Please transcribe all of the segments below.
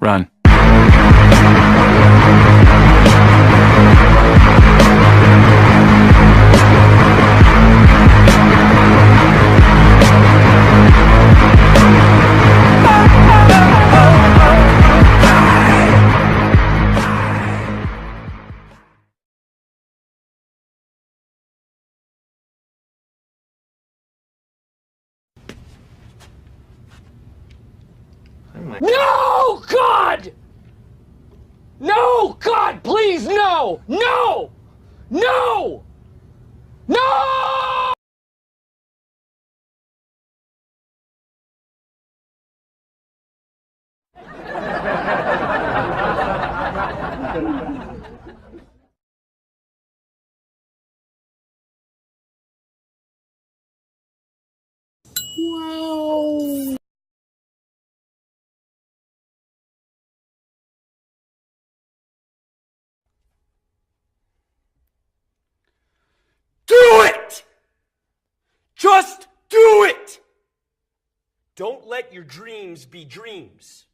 Run. No, God! No, God, please, no! No! No! No! Wow. Do it! Just do it! Don't let your dreams be dreams.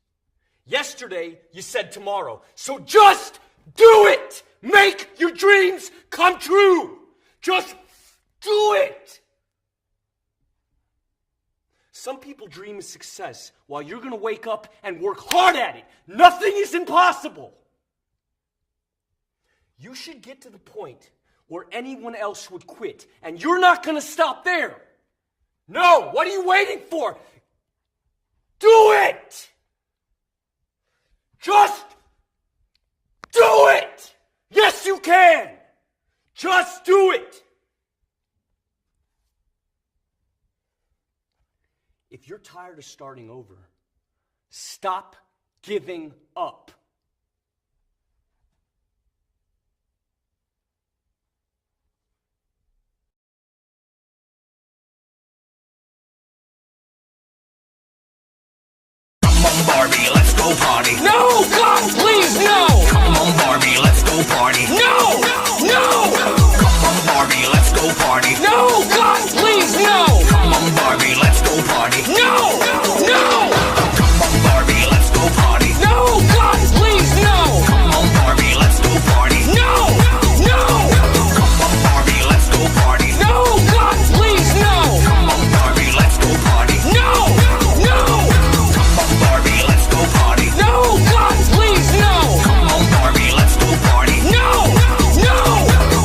Yesterday, you said tomorrow. So just do it! Make your dreams come true! Just do it! Some people dream of success while you're gonna wake up and work hard at it. Nothing is impossible. You should get to the point where anyone else would quit, and you're not gonna stop there. No, what are you waiting for? Do it! Just do it! Yes, you can! Just do it! If you're tired of starting over, stop giving up. Barbie, let's go party. No, God, please, no! Come on, Barbie, let's go party. No! No! Come on, Barbie, let's go party. No, God, please, no! Come on, Barbie, let's go party. No! No! Come on, Barbie, let's go party. No, God, please, no! Come on, Barbie, let's go party. No! No! Come on, Barbie, let's go party. No, God, please, no! Come on, Barbie, let's go party. No! No! Come on, Barbie, let's go party. No, God, please, no! Come on, Barbie, let's go party. No! No!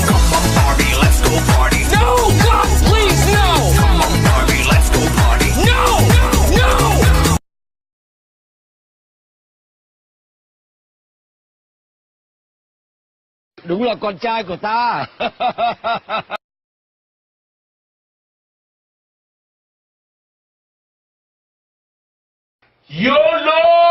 Come on, Barbie, let's go party. No, God, please, no! Come on, Barbie, let's go party. No! No! Đúng là con trai của ta. YOLO!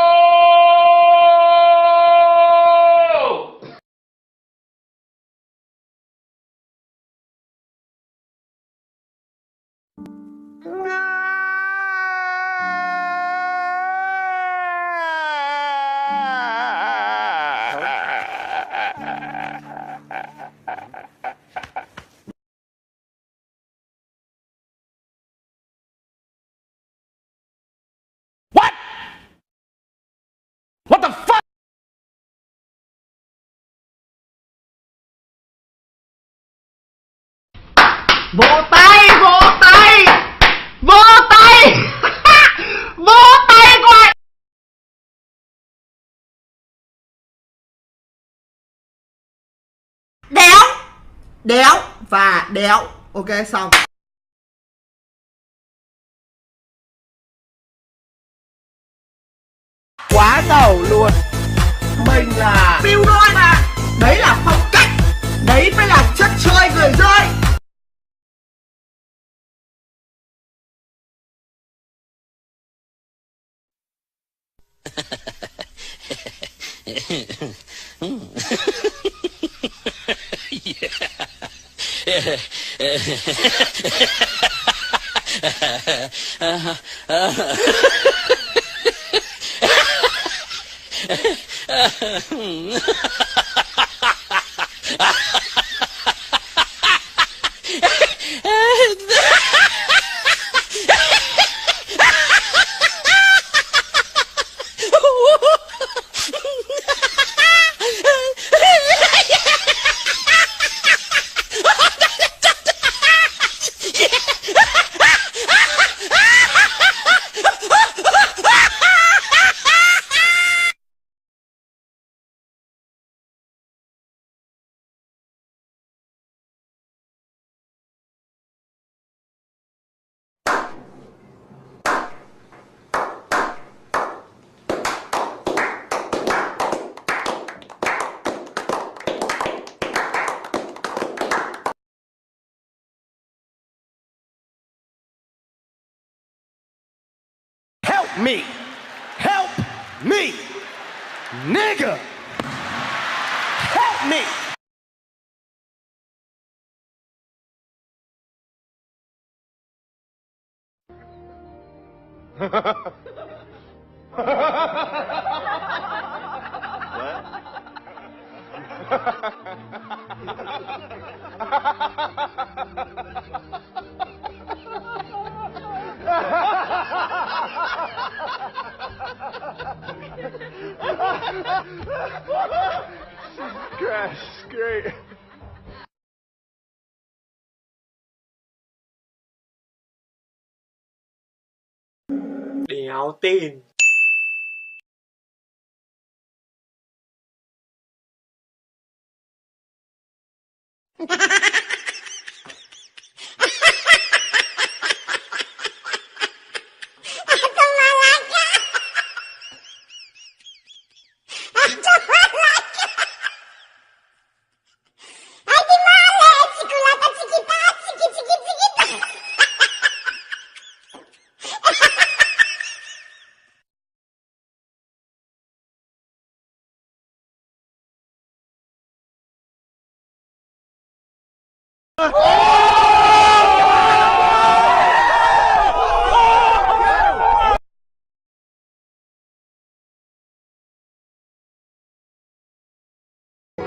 What? What the fuck? Vỗ tay, vỗ tay, vỗ tay, vỗ tay gọi. Đéo, đéo và đéo. Ok, xong. Quá ngầu luôn. Mình là Bill Đôi mà. Đấy là phong cách. Đấy mới là chất chơi người rơi. Yeah. Help me! Help me! Nigga! Help me! Crash, great. Đéo tin.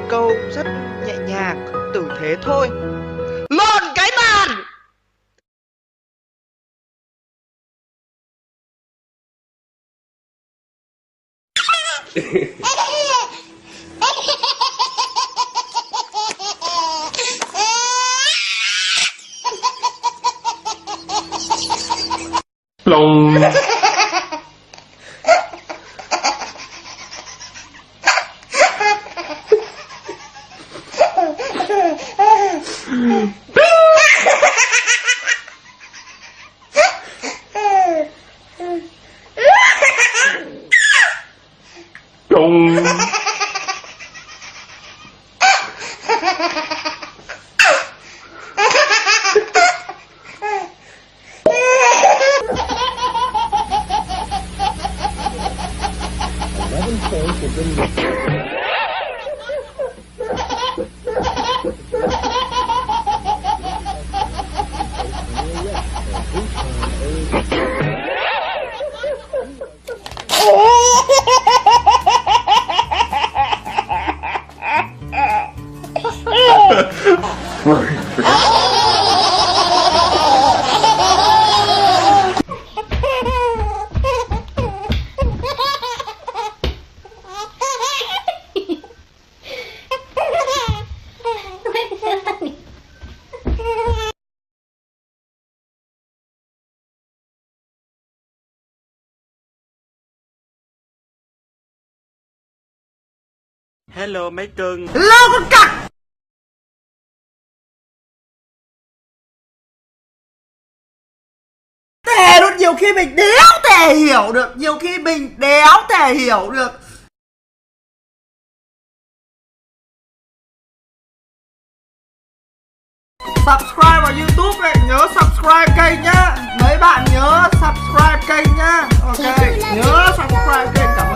Câu rất nhẹ nhàng, tử thế thôi. Lộn cái bàn. Long. Long. Hello mấy cưng. Hello con cặc. Tè luôn, nhiều khi mình đéo thể hiểu được. Nhiều khi mình đéo thể hiểu được. Subscribe vào YouTube này, nhớ subscribe kênh nhá. Mấy bạn nhớ subscribe kênh nhá. Ok, nhớ subscribe kênh. Cảm